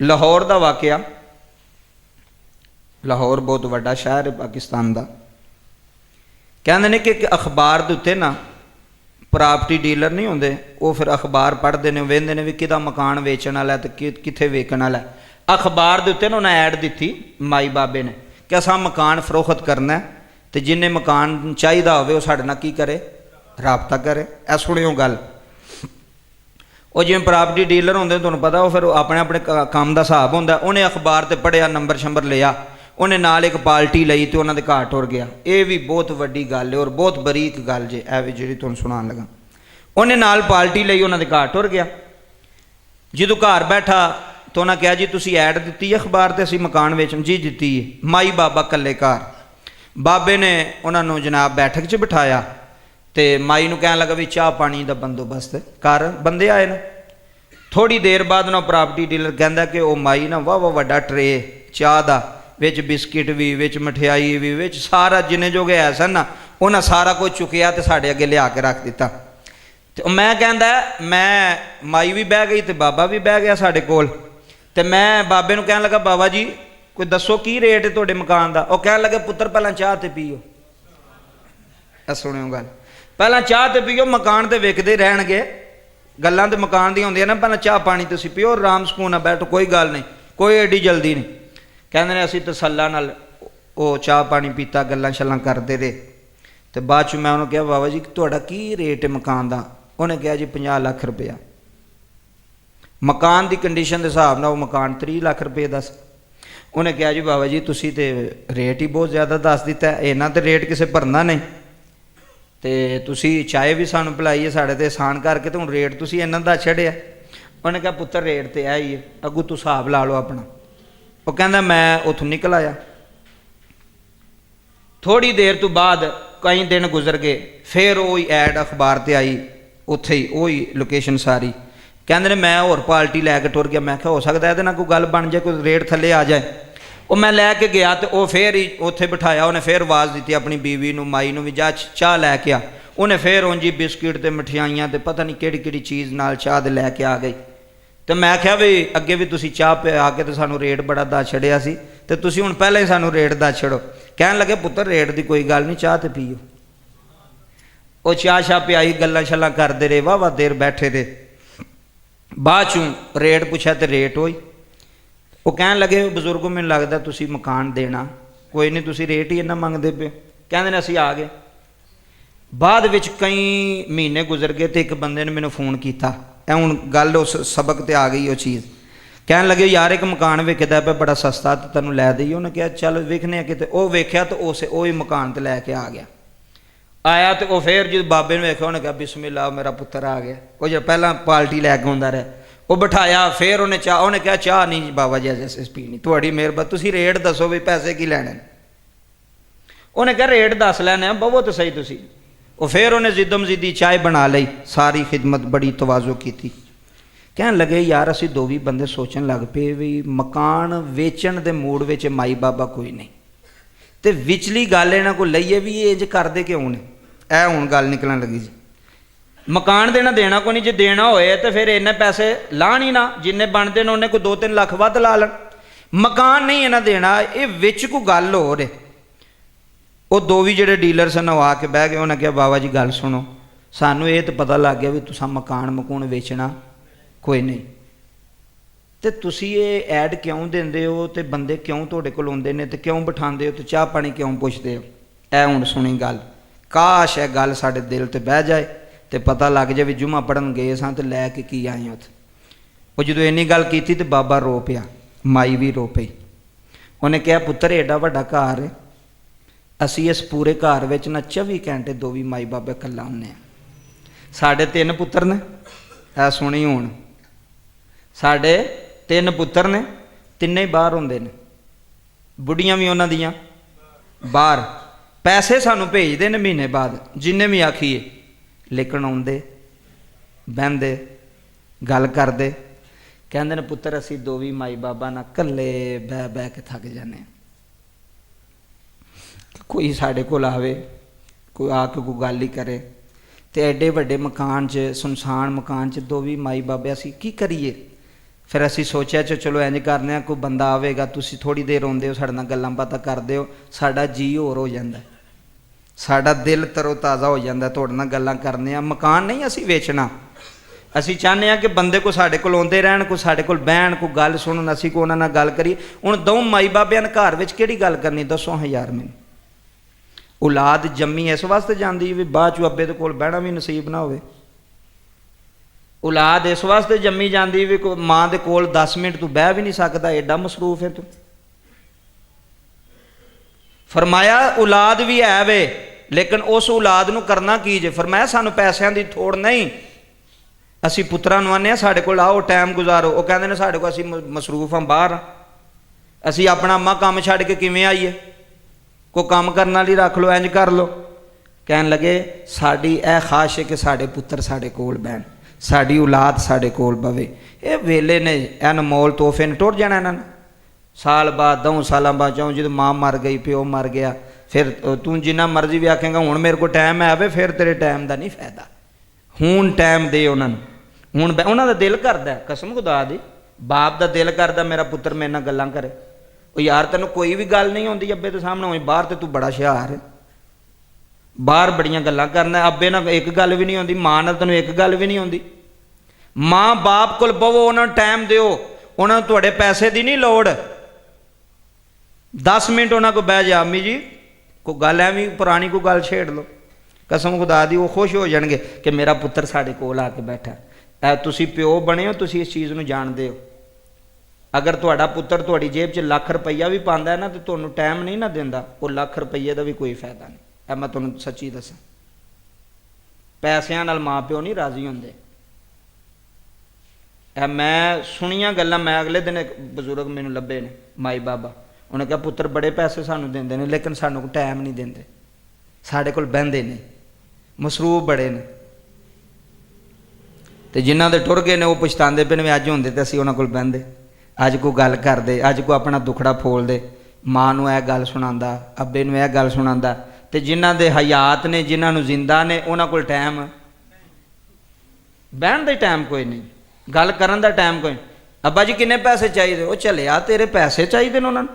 लाहौर का वाकया। लाहौर बहुत वड्डा शहर है पाकिस्तान का। कहते हैं कि अखबार के उत्ते ना प्रॉपर्टी डीलर नहीं होंगे, वो फिर अखबार पढ़ते हैं, वेंदे ने भी कि मकान वेचण वाला तो कित्थे वेचण वाला। अखबार के उत्ते ना उन्हें ऐड दी माई बाबे ने कि असां मकान फरोख्त करना है, तो जिन्हें मकान चाहिए हो साढ़े नाल की करे, राबता करे। ऐ सुनियो गल। वो जिवें प्रॉपर्टी डीलर होंगे तुहानूं पता, वो फिर अपने अपने काम का हिसाब होंदा। उन्हें अखबार ते पढ़िया, नंबर शंबर लिया, उन्हें नाल एक पार्टी लई तो उन्होंने घर टुर गया। ये भी बहुत वड्डी गल है और बहुत बरीक गल जे ऐ जी तुहानूं सुणान लगा। उन्हें नाल पार्टी लई उन्होंने घर टुर गया। जो घर बैठा तो उन्हें कहा जी तुसीं ऐड दी है अखबार ते असीं मकान वेचण? जी दित्ती है। माई बाबा कल्ले घर। बाबे ने उन्होंने जनाब बैठक च बिठाया तो माई नूं कहण लगा भी चाह पानी का बंदोबस्त कर। बंदे आए ना। थोड़ी देर बाद ना प्रॉपर्टी डीलर कहता कि वह माई ना वाह वड्डा ट्रे चाह का, विच बिस्किट भी, विच मठियाई भी, विच सारा जिन्ने जो है सन ना, उन्हें सारा कुछ चुकिया तो साढ़े अगे लिया के रख दिता। तो मैं कहता मैं माई भी बह गई तो बाबा भी बह गया साढ़े कोल। तो मैं बाबे नूं कहण लगा बाबा जी कोई दसो की रेट है तुहाडे मकान का? वह कह लगे पुत्र पहला चाह तो पीओ। सुनियो गल, पहला चाह तो पीओ, मकान तो विकदे रहणगे, गल्लां तो मकान दी होंदियां ना, पहला चाह पानी तुसीं पिओ, आराम सुकून नाल बैठो, कोई गल नहीं, कोई एडी जल्दी नहीं। कहंदे ने असीं तसल्ला नाल वो चाह पानी पीता, गल्लां शल्लां करदे रहे। तो बाद च मैं उन्होंने कहा बाबा जी तुहाडा की रेट है मकान का? उन्हें कहा जी 50 लाख रुपया। मकान की कंडीशन के हिसाब नाल वो मकान 30 लाख रुपये दस। उन्हें कहा जी बाबा जी तुसीं ते रेट ही बहुत ज़्यादा दस दिता है, इन्ना तो रेट किसे भरना नहीं, तो तुसीं चाहे भी सानूं पिलाई है, साढ़े ते एहसान करके तो हुण रेट तुसीं इन्ना दा छड़िया। उन्हें कहा पुत्तर रेट तो है ही है, अगू तू हिसाब ला लो अपना। वो कहंदा मैं उत्थों निकल आया। थोड़ी देर तो बाद कई दिन गुजर गए, फिर वही ऐड अखबार ते आई, उत्थे ही वही लोकेशन सारी। कहंदे ने मैं होर पार्टी लैके टुर गया। मैं हो सकता है कोई गल बन जाए, कोई रेट थले आ जाए। वो मैं लैके गया तो वह फिर ही उत्थे बिठाया। उन्हें फिर आवाज़ दी अपनी बीवी नूं, माई नूं भी जा चाह लैके आ। उन्हें फिर उंजी बिस्किट ते मठियाइयां ते पता नहीं किहड़ी चीज़ नाल चाह दे लैके आ गई। तो मैं आख्या भी अगे भी तुसीं चाह पे आके तो सानूं रेट बड़ा दस छड़िया सी, तो तुसीं हुण पहले ही सानूं रेट दस छड़ो। कहण लगे पुत्तर रेट की कोई गल नहीं, चाह तो पीओ। वो चाह शाह पियाई, गल्लां शल्लां करदे रहे, वाह देर बैठे रहे। बाद चों रेट पूछा तो रेट होई। वो कहण लगे बजुर्गो मैनूं लगदा तुसीं मकान देना, कोई नहीं तुसीं रेट ही इन्ना मंगदे पे। कहंदे ने असीं आ गए। बाद विच कई महीने गुजर गए तो एक बंदे ने मैनूं फोन किया। हुण गल उस सबक ते आ गई वो चीज़। कहण लगे यार एक मकान विकदा पे बड़ा सस्ता, तो तैनूं लै दईए। उन्हें कहा चल वेखने किते। वो वेख्या तो उस ही मकान ते लैके आ गया। आया तो वह फिर जो बाबे ने वेख्या उन्हें कहा बिस्मिल्लाह मेरा पुत्र आ गया। वो जो पहला पार्टी लैके आउंदा रहा, वो बिठाया। फिर उन्हें चाह, उन्हें कहा चाह नहीं बाबा जी अस पीनी, थोड़ी मेहरबानी, तुसीं रेट दसो भी पैसे की लैने। उन्हें कहा रेट दस लैने बहुत सही तुसीं। वो फिर उन्हें जिदम जिद्दी चाय बना ली, सारी खिदमत बड़ी तवाज़ो की थी। कहन लगे यार असीं दो भी बंदे सोचन लग पे भी मकान वेचण दे मूड विच माई बाबा कोई नहीं, तो विचली गल इन्हां को लईए भी इंज करदे क्यों ने? ऐ हुण गल निकलन लगी जी। मकान देना देना को नहीं, जे देना होए तो फिर इन्ने पैसे लाण ही ना, जिन्ने बनते हैं उन्हें कोई 2-3 लाख वध ला लैण। मकान नहीं इन्हें देना, ये विच कोई गल हो रही। वो दो भी जोड़े डीलर सन वो आके बह गए। उन्हें कहा बाबा जी गल सुनो, सानू ये तो पता लग गया भी तुसां मकान मकून वेचना कोई नहीं, तो तुसीं ये ऐड क्यों देंदे हो, तो बंदे क्यों तुहाडे कोल आउंदे ने, तो क्यों बिठांदे हो, तो चाह पानी क्यों पुछदे हो? ऐ हुण सुनी गल। काश है गल साडे दिल ते बह जाए तो पता लग जाए भी जुमा पढ़न गए सां तो लैके की आए उत्थे। वो जो इन्नी गल की तो बाबा रो पिया, माई भी रो पई। उन्हें कहा पुत्र एडा वड्डा घर है, असी इस पूरे घर में ना 24 घंटे दो भी माई बाबे कल्ला होंने। साढ़े 3 पुत्र ने, ऐ सुनी हुण, साढ़े 3 पुत्र ने, तिन्ने बाहर होंदे ने, बुढ़ियां भी उन्हां दियां बाहर। पैसे सानू भेजते हैं महीने बाद जिन्हें भी आखिए, लेकिन आउंदे बहंदे गल करते। कहंदे ने पुत्र असी दो भी माई बाबा ना कल्ले बह बह के थक जाने, कोई साढ़े कोल आवे, कोई आके कोई गल ही करे। तो एडे वड्डे मकान च, सुनसान मकान च दो भी माई बाबे असी की करिए? ਫਿਰ ਅਸੀਂ ਸੋਚਿਆ ਚਲੋ ਇੰਝ ਕਰਨੇ ਆ, ਕੋਈ ਬੰਦਾ ਆਵੇਗਾ, ਤੁਸੀਂ ਥੋੜ੍ਹੀ ਦੇਰ ਆਉਂਦੇ ਹੋ, ਸਾਡੇ ਨਾਲ ਗੱਲਾਂ ਬਾਤਾਂ ਕਰਦੇ ਹੋ, ਸਾਡਾ ਜੀ ਹੋਰ ਹੋ ਜਾਂਦਾ, ਸਾਡਾ ਦਿਲ ਤਰੋ ਤਾਜ਼ਾ ਹੋ ਜਾਂਦਾ, ਤੁਹਾਡੇ ਨਾਲ ਗੱਲਾਂ ਕਰਨੇ ਆ। ਮਕਾਨ ਨਹੀਂ ਅਸੀਂ ਵੇਚਣਾ, ਅਸੀਂ ਚਾਹੁੰਦੇ ਹਾਂ ਕਿ ਬੰਦੇ ਕੋ ਸਾਡੇ ਕੋਲ ਆਉਂਦੇ ਰਹਿਣ, ਕੋਈ ਸਾਡੇ ਕੋਲ ਬਹਿਣ, ਕੋਈ ਗੱਲ ਸੁਣਨ, ਅਸੀਂ ਕੋ ਉਹਨਾਂ ਨਾਲ ਗੱਲ ਕਰੀਏ। ਹੁਣ ਦੋ ਮਾਈ ਬਾਬਿਆਂ ਨੇ ਘਰ ਵਿੱਚ ਕਿਹੜੀ ਗੱਲ ਕਰਨੀ, ਦੱਸੋ ਹਜ਼ਾਰ ਮੈਨੂੰ। ਔਲਾਦ ਜੰਮੀ ਇਸ ਵਾਸਤੇ ਜਾਂਦੀ ਵੀ ਬਾਅਦ 'ਚ ਅੱਬੇ ਦੇ ਕੋਲ ਬਹਿਣਾ ਵੀ ਨਸੀਬ ਨਾ ਹੋਵੇ। ਔਲਾਦ ਇਸ ਵਾਸਤੇ ਜੰਮੀ ਜਾਂਦੀ ਵੀ ਮਾਂ ਦੇ ਕੋਲ 10 ਮਿੰਟ ਤੂੰ ਬਹਿ ਵੀ ਨਹੀਂ ਸਕਦਾ, ਐਡਾ ਮਸਰੂਫ ਹੈ ਤੂੰ। ਫਰਮਾਇਆ ਔਲਾਦ ਵੀ ਹੈ ਵੇ, ਲੇਕਿਨ ਉਸ ਔਲਾਦ ਨੂੰ ਕਰਨਾ ਕੀ ਜੇ। ਫਰਮਾਇਆ ਸਾਨੂੰ ਪੈਸਿਆਂ ਦੀ ਥੋੜ ਨਹੀਂ, ਅਸੀਂ ਪੁੱਤਰਾਂ ਨੂੰ ਆਨੇ ਆ ਸਾਡੇ ਕੋਲ ਆਓ ਟਾਈਮ ਗੁਜ਼ਾਰੋ। ਉਹ ਕਹਿੰਦੇ ਨੇ ਸਾਡੇ ਕੋਲ ਅਸੀਂ ਮਸਰੂਫ ਹਾਂ, ਬਾਹਰ ਅਸੀਂ ਆਪਣਾ ਅੰਮਾ ਕੰਮ ਛੱਡ ਕੇ ਕਿਵੇਂ ਆਈਏ, ਕੋਈ ਕੰਮ ਕਰਨ ਵਾਲੀ ਰੱਖ ਲਓ, ਇੰਜ ਕਰ ਲਓ। ਕਹਿਣ ਲੱਗੇ ਸਾਡੀ ਇਹ ਖਾਸ਼ ਹੈ ਕਿ ਸਾਡੇ ਪੁੱਤਰ ਸਾਡੇ ਕੋਲ ਬਹਿਣ, ਸਾਡੀ ਔਲਾਦ ਸਾਡੇ ਕੋਲ ਬਵੇ। ਇਹ ਵੇਲੇ ਨੇ, ਇਹ ਅਨਮੋਲ ਤੋਹਫੇ ਨੇ ਟੁੱਟ ਜਾਣਾ ਇਹਨਾਂ ਨੇ। ਸਾਲ ਬਾਅਦ 2 ਸਾਲਾਂ ਬਾਅਦ ਜਾਉਂ, ਜਦੋਂ ਮਾਂ ਮਰ ਗਈ, ਪਿਓ ਮਰ ਗਿਆ, ਫਿਰ ਤੂੰ ਜਿੰਨਾ ਮਰਜ਼ੀ ਵੀ ਆਖੇਂਗਾ ਹੁਣ ਮੇਰੇ ਕੋਲ ਟਾਈਮ ਹੈ ਵੇ, ਫਿਰ ਤੇਰੇ ਟਾਈਮ ਦਾ ਨਹੀਂ ਫਾਇਦਾ। ਹੁਣ ਟਾਈਮ ਦੇ ਉਹਨਾਂ ਨੂੰ। ਹੁਣ ਉਹਨਾਂ ਦਾ ਦਿਲ ਕਰਦਾ, ਕਸਮ ਖੁਦਾ ਦੀ, ਬਾਪ ਦਾ ਦਿਲ ਕਰਦਾ ਮੇਰਾ ਪੁੱਤਰ ਮੇਰੇ ਨਾਲ ਗੱਲਾਂ ਕਰੇ। ਉਹ ਯਾਰ ਤੈਨੂੰ ਕੋਈ ਵੀ ਗੱਲ ਨਹੀਂ ਆਉਂਦੀ ਅੱਬੇ ਦੇ ਸਾਹਮਣੇ, ਹੋਈ ਬਾਹਰ ਤੇ ਤੂੰ ਬੜਾ ਹੁਸ਼ਿਆਰ ਹੈ, ਬਾਹਰ ਬੜੀਆਂ ਗੱਲਾਂ ਕਰਨਾ। ਅੱਬੇ ਨਾਲ ਇੱਕ ਗੱਲ ਵੀ ਨਹੀਂ ਆਉਂਦੀ, ਮਾਂ ਨਾਲ ਤੈਨੂੰ ਇੱਕ ਗੱਲ ਵੀ ਨਹੀਂ ਆਉਂਦੀ। ਮਾਂ ਬਾਪ ਕੋਲ ਬਵੋ, ਉਹਨਾਂ ਨੂੰ ਟਾਈਮ ਦਿਓ, ਉਹਨਾਂ ਨੂੰ ਤੁਹਾਡੇ ਪੈਸੇ ਦੀ ਨਹੀਂ ਲੋੜ। 10 ਮਿੰਟ ਉਹਨਾਂ ਕੋਲ ਬਹਿ ਜਾ, ਅੰਮੀ ਜੀ ਕੋਈ ਗੱਲ ਐਵੇਂ ਪੁਰਾਣੀ ਕੋਈ ਗੱਲ ਛੇੜ ਲਓ, ਕਸਮ ਖੁਦਾ ਦੀ ਉਹ ਖੁਸ਼ ਹੋ ਜਾਣਗੇ ਕਿ ਮੇਰਾ ਪੁੱਤਰ ਸਾਡੇ ਕੋਲ ਆ ਕੇ ਬੈਠਾ। ਤੁਸੀਂ ਪਿਓ ਬਣੇ ਹੋ, ਤੁਸੀਂ ਇਸ ਚੀਜ਼ ਨੂੰ ਜਾਣਦੇ ਹੋ। ਅਗਰ ਤੁਹਾਡਾ ਪੁੱਤਰ ਤੁਹਾਡੀ ਜੇਬ 'ਚ ਲੱਖ ਰੁਪਈਆ ਵੀ ਪਾਉਂਦਾ ਹੈ ਨਾ, ਤੇ ਤੁਹਾਨੂੰ ਟਾਈਮ ਨਹੀਂ ਨਾ ਦਿੰਦਾ, ਉਹ ਲੱਖ ਰੁਪਈਏ ਦਾ ਵੀ ਕੋਈ ਫਾਇਦਾ ਨਹੀਂ। ਇਹ ਮੈਂ ਤੁਹਾਨੂੰ ਸੱਚੀ ਦੱਸਾਂ, ਪੈਸਿਆਂ ਨਾਲ ਮਾਂ ਪਿਓ ਨਹੀਂ ਰਾਜ਼ੀ ਹੁੰਦੇ। ਇਹ ਮੈਂ ਸੁਣੀਆਂ ਗੱਲਾਂ। ਮੈਂ ਅਗਲੇ ਦਿਨ ਇੱਕ ਬਜ਼ੁਰਗ ਮੈਨੂੰ ਲੱਭੇ ਨੇ, ਮਾਈ ਬਾਬਾ, ਉਹਨੇ ਕਿਹਾ ਪੁੱਤਰ ਬੜੇ ਪੈਸੇ ਸਾਨੂੰ ਦਿੰਦੇ ਨੇ, ਲੇਕਿਨ ਸਾਨੂੰ ਕੋਈ ਟਾਈਮ ਨਹੀਂ ਦਿੰਦੇ, ਸਾਡੇ ਕੋਲ ਬਹਿੰਦੇ ਨਹੀਂ, ਮਸਰੂਫ ਬੜੇ ਨੇ। ਤੇ ਜਿਨ੍ਹਾਂ ਦੇ ਟੁਰ ਗਏ ਨੇ ਉਹ ਪਛਤਾਉਂਦੇ ਪਏ ਨੇ ਵੀ ਅੱਜ ਹੁੰਦੇ ਤੇ ਅਸੀਂ ਉਹਨਾਂ ਕੋਲ ਬਹਿੰਦੇ, ਅੱਜ ਕੋਈ ਗੱਲ ਕਰਦੇ, ਅੱਜ ਕੋਈ ਆਪਣਾ ਦੁੱਖੜਾ ਫੋਲਦੇ, ਮਾਂ ਨੂੰ ਇਹ ਗੱਲ ਸੁਣਾਉਂਦਾ, ਅੱਬੇ ਨੂੰ ਇਹ ਗੱਲ ਸੁਣਾਉਂਦਾ। ਤੇ ਜਿਨ੍ਹਾਂ ਦੇ ਹਯਾਤ ਨੇ, ਜਿਨ੍ਹਾਂ ਨੂੰ ਜ਼ਿੰਦਾ ਨੇ, ਉਹਨਾਂ ਕੋਲ ਟਾਈਮ ਬਹਿਣ ਦਾ ਟਾਈਮ ਕੋਈ ਨਹੀਂ, ਗੱਲ ਕਰਨ ਦਾ ਟਾਈਮ ਕੋਈ। ਅੱਬਾ ਜੀ ਕਿੰਨੇ ਪੈਸੇ ਚਾਹੀਦੇ, ਉਹ ਚੱਲਿਆ ਤੇਰੇ ਪੈਸੇ ਚਾਹੀਦੇ ਨੇ ਉਹਨਾਂ ਨੂੰ।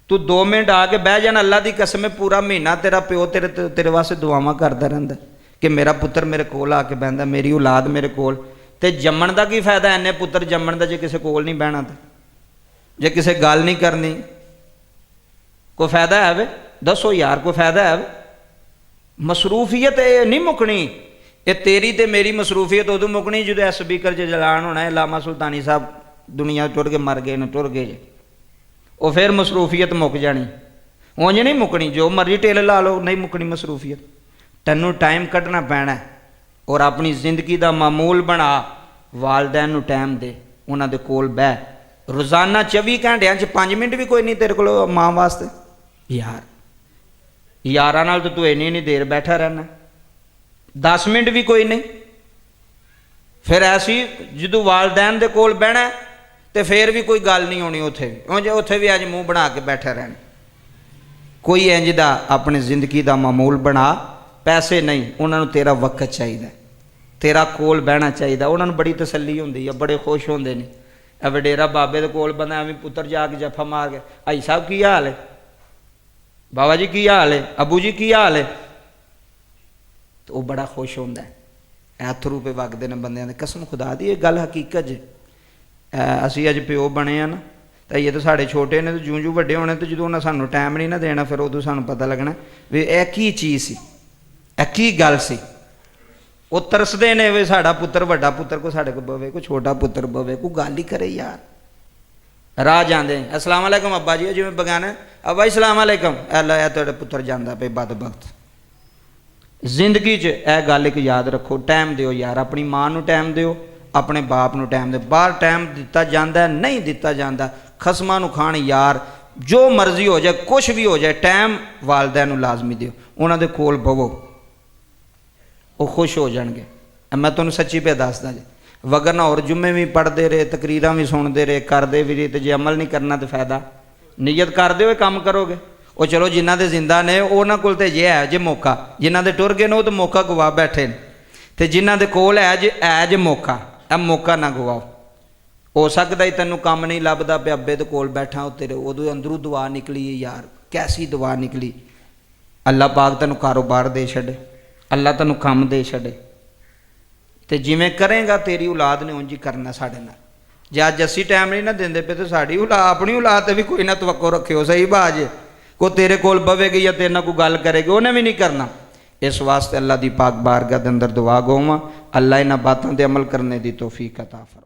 ਤੂੰ 2 ਮਿੰਟ ਆ ਕੇ ਬਹਿ ਜਾਣਾ, ਅੱਲਾ ਦੀ ਕਸਮ ਹੈ ਪੂਰਾ ਮਹੀਨਾ ਤੇਰਾ ਪਿਓ ਤੇਰੇ ਵਾਸਤੇ ਦੁਆਵਾਂ ਕਰਦਾ ਰਹਿੰਦਾ ਕਿ ਮੇਰਾ ਪੁੱਤਰ ਮੇਰੇ ਕੋਲ ਆ ਕੇ ਬਹਿੰਦਾ, ਮੇਰੀ ਔਲਾਦ ਮੇਰੇ ਕੋਲ। ਤੇ ਜੰਮਣ ਦਾ ਕੀ ਫਾਇਦਾ ਐਨੇ ਪੁੱਤਰ ਜੰਮਣ ਦਾ ਜੇ ਕਿਸੇ ਕੋਲ ਨਹੀਂ ਬਹਿਣਾ, ਤੇ ਜੇ ਕਿਸੇ ਗੱਲ ਨਹੀਂ ਕਰਨੀ, ਕੋਈ ਫਾਇਦਾ ਹੈ ਵੇ? ਦੱਸੋ ਯਾਰ, ਕੋਈ ਫਾਇਦਾ ਹੈ ਵੇ? ਮਸਰੂਫੀਅਤ ਇਹ ਨਹੀਂ ਮੁੱਕਣੀ। ਇਹ ਤੇਰੀ ਤੇ ਮੇਰੀ ਮਸਰੂਫੀਅਤ ਉਦੋਂ ਮੁੱਕਣੀ ਜਦੋਂ ਇਸ ਸਪੀਕਰ 'ਚ ਜਲਾਨ ਹੋਣਾ ਹੈ ਲਾਮਾ ਸੁਲਤਾਨੀ ਸਾਹਿਬ ਦੁਨੀਆ ਟੁਰ ਕੇ ਮਰ ਗਏ ਨੇ, ਟੁਰ ਗਏ ਜੇ, ਉਹ ਫਿਰ ਮਸਰੂਫੀਅਤ ਮੁੱਕ ਜਾਣੀ। ਉਂਝ ਨਹੀਂ ਮੁੱਕਣੀ, ਜੋ ਮਰਜ਼ੀ ਢਿੱਲ ਲਾ ਲਓ, ਨਹੀਂ ਮੁੱਕਣੀ ਮਸਰੂਫੀਅਤ। ਤੈਨੂੰ ਟਾਈਮ ਕੱਢਣਾ ਪੈਣਾ ਔਰ ਆਪਣੀ ਜ਼ਿੰਦਗੀ ਦਾ ਮਾਮੂਲ ਬਣਾ। ਵਾਲਦੈਨ ਨੂੰ ਟਾਈਮ ਦੇ, ਉਹਨਾਂ ਦੇ ਕੋਲ ਬਹਿ। ਰੋਜ਼ਾਨਾ 24 ਘੰਟਿਆਂ 'ਚ 5 ਮਿੰਟ ਵੀ ਕੋਈ ਨਹੀਂ ਤੇਰੇ ਕੋਲ ਮਾਂ ਵਾਸਤੇ। ਯਾਰਾਂ ਨਾਲ ਤਾਂ ਤੂੰ ਇੰਨੀ ਦੇਰ ਬੈਠਾ ਰਹਿਣਾ, 10 ਮਿੰਟ ਵੀ ਕੋਈ ਨਹੀਂ। ਫਿਰ ਐਸੀ ਜਦੋਂ ਵਾਲਦੈਨ ਦੇ ਕੋਲ ਬਹਿਣਾ ਤੇ ਫਿਰ ਵੀ ਕੋਈ ਗੱਲ ਨਹੀਂ ਹੋਣੀ, ਉੱਥੇ ਵੀ ਅੱਜ ਮੂੰਹ ਬਣਾ ਕੇ ਬੈਠਾ ਰਹਿਣਾ। ਕੋਈ ਇੰਜ ਦਾ ਆਪਣੀ ਜ਼ਿੰਦਗੀ ਦਾ ਮਾਮੂਲ ਬਣਾ। ਪੈਸੇ ਨਹੀਂ, ਉਹਨਾਂ ਨੂੰ ਤੇਰਾ ਵਕਤ ਚਾਹੀਦਾ, ਤੇਰਾ ਕੋਲ ਬਹਿਣਾ ਚਾਹੀਦਾ। ਉਹਨਾਂ ਨੂੰ ਬੜੀ ਤਸੱਲੀ ਹੁੰਦੀ ਹੈ, ਬੜੇ ਖੁਸ਼ ਹੁੰਦੇ ਨੇ। ਇਹ ਵਡੇਰਾ ਬਾਬੇ ਦੇ ਕੋਲ ਬੰਦਾ ਐਵੇਂ ਪੁੱਤਰ ਜਾ ਕੇ ਜੱਫਾ ਮਾਰ ਕੇ, ਭਾਈ ਸਾਹਿਬ ਕੀ ਹਾਲ ਹੈ, ਬਾਬਾ ਜੀ ਕੀ ਹਾਲ ਹੈ, ਅਬੂ ਜੀ ਕੀ ਹਾਲ ਹੈ, ਤੇ ਉਹ ਬੜਾ ਖੁਸ਼ ਹੁੰਦਾ। ਐਥਰੂ ਪੇ ਵਗਦੇ ਨੇ ਬੰਦਿਆਂ ਦੇ, ਕਸਮ ਖੁਦਾ ਦੀ ਇਹ ਗੱਲ ਹਕੀਕਤ ਜੇ। ਅਸੀਂ ਅੱਜ ਪਿਓ ਬਣੇ ਆ ਨਾ, ਤਾਂ ਇਹ ਤਾਂ ਸਾਡੇ ਛੋਟੇ ਨੇ, ਤੇ ਜੂੰ ਵੱਡੇ ਹੋਣੇ, ਤੇ ਜਦੋਂ ਉਹਨਾਂ ਸਾਨੂੰ ਟਾਈਮ ਨਹੀਂ ਨਾ ਦੇਣਾ, ਫਿਰ ਉਦੋਂ ਸਾਨੂੰ ਪਤਾ ਲੱਗਣਾ ਵੀ ਇਹ ਕੀ ਚੀਜ਼ ਸੀ, ਇਹ ਕੀ ਗੱਲ ਸੀ। ਉਹ ਤਰਸਦੇ ਨੇ ਵੀ ਸਾਡਾ ਪੁੱਤਰ, ਵੱਡਾ ਪੁੱਤਰ ਕੋਈ ਸਾਡੇ ਕੋਲ ਬਵੇ, ਕੋਈ ਛੋਟਾ ਪੁੱਤਰ ਬਵੇ, ਕੋਈ ਗੱਲ ਹੀ ਕਰੇ ਯਾਰ। ਰਾਹ ਜਾਂਦੇ ਅਸਲਾਮ ਵਾਲੇਕਮ ਅੱਬਾ ਜੀ, ਜਿਵੇਂ ਬਗਾਨਾ ਅੱਬਾ ਜੀ ਸਲਾਮ ਵਾਲੇਕਮ, ਅੱਲਾ ਇਹ ਤੁਹਾਡਾ ਪੁੱਤਰ ਜਾਂਦਾ ਪਏ ਬਦਬਖਤ। ਜ਼ਿੰਦਗੀ 'ਚ ਇਹ ਗੱਲ ਇੱਕ ਯਾਦ ਰੱਖੋ, ਟਾਈਮ ਦਿਓ ਯਾਰ, ਆਪਣੀ ਮਾਂ ਨੂੰ ਟਾਈਮ ਦਿਓ, ਆਪਣੇ ਬਾਪ ਨੂੰ ਟਾਈਮ ਦਿਓ। ਬਾਹਰ ਟਾਈਮ ਦਿੱਤਾ ਜਾਂਦਾ ਨਹੀਂ ਦਿੱਤਾ ਜਾਂਦਾ, ਖਸਮਾਂ ਨੂੰ ਖਾਣ ਯਾਰ, ਜੋ ਮਰਜ਼ੀ ਹੋ ਜਾਏ, ਕੁਛ ਵੀ ਹੋ ਜਾਏ, ਟਾਈਮ ਵਾਲਦਿਆਂ ਨੂੰ ਲਾਜ਼ਮੀ ਦਿਓ, ਉਹਨਾਂ ਦੇ ਕੋਲ ਬਵੋ, ਉਹ ਖੁਸ਼ ਹੋ ਜਾਣਗੇ। ਮੈਂ ਤੁਹਾਨੂੰ ਸੱਚੀ ਪਿਆ ਦੱਸਦਾ ਜੀ, ਵਗਰਨਾ ਹੋਰ ਜੁਮੇ ਵੀ ਪੜ੍ਹਦੇ ਰਹੇ, ਤਕਰੀਰਾਂ ਵੀ ਸੁਣਦੇ ਰਹੇ, ਕਰਦੇ ਵੀ ਰਹੇ, ਤੇ ਜੇ ਅਮਲ ਨਹੀਂ ਕਰਨਾ ਤਾਂ ਫਾਇਦਾ। ਨੀਅਤ ਕਰਦੇ ਹੋਏ ਕੰਮ ਕਰੋਗੇ। ਉਹ ਚਲੋ ਜਿਨ੍ਹਾਂ ਦੇ ਜ਼ਿੰਦਾ ਨੇ ਉਹਨਾਂ ਕੋਲ ਤੇ ਜੇ ਹੈ ਜੇ ਮੌਕਾ, ਜਿਨ੍ਹਾਂ ਦੇ ਟੁਰ ਗਏ ਨੇ ਉਹ ਤਾਂ ਮੌਕਾ ਗਵਾ ਬੈਠੇ ਨੇ, ਤੇ ਜਿਨ੍ਹਾਂ ਦੇ ਕੋਲ ਹੈ ਜੇ ਮੌਕਾ। ਇਹ ਮੌਕਾ ਨਾ ਗਵਾਓ। ਹੋ ਸਕਦਾ ਹੀ ਤੈਨੂੰ ਕੰਮ ਨਹੀਂ ਲੱਭਦਾ ਪਿਆ, ਅੱਬੇ ਦੇ ਕੋਲ ਬੈਠਾ ਉਹ ਤੇਰੇ, ਉਦੋਂ ਅੰਦਰੋਂ ਦੁਆ ਨਿਕਲੀ ਯਾਰ, ਕੈਸੀ ਦੁਆ ਨਿਕਲੀ। ਅੱਲਾ ਪਾਕ ਤੈਨੂੰ ਕਾਰੋਬਾਰ ਦੇ ਛੱਡੇ, ਅੱਲਾ ਤੈਨੂੰ ਕੰਮ ਦੇ ਛੱਡੇ, ਤੇ ਜਿਵੇਂ ਕਰੇਗਾ ਤੇਰੀ ਔਲਾਦ ਨੇ ਉਂਝ ਹੀ ਕਰਨਾ ਸਾਡੇ ਨਾਲ। ਜੇ ਅੱਜ ਅਸੀਂ ਟਾਈਮ ਨਹੀਂ ਨਾ ਦਿੰਦੇ ਪਏ ਤੇ ਸਾਡੀ ਆਪਣੀ ਔਲਾਦ ਤੇ ਵੀ ਕੋਈ ਨਾ ਤਵੱਕੋ ਰੱਖਿਓ। ਸਹੀ ਬਾਜ, ਕੋ ਤੇਰੇ ਕੋਲ ਬਵੇਗੀ ਜਾਂ ਤੇਰੇ ਨਾਲ ਕੋਈ ਗੱਲ ਕਰੇਗੀ, ਉਹਨੇ ਵੀ ਨਹੀਂ ਕਰਨਾ। ਇਸ ਵਾਸਤੇ ਅੱਲਾ ਦੀ ਪਾਕ ਬਾਰਗਾਹ ਦੇ ਅੰਦਰ ਦੁਆ ਗੋਵਾਂ, ਅੱਲਾ ਇਹਨਾਂ ਬਾਤਾਂ ਤੇ ਅਮਲ ਕਰਨੇ ਦੀ ਤੌਫੀਕ ਅਤਾ ਫਰਮਾਏ।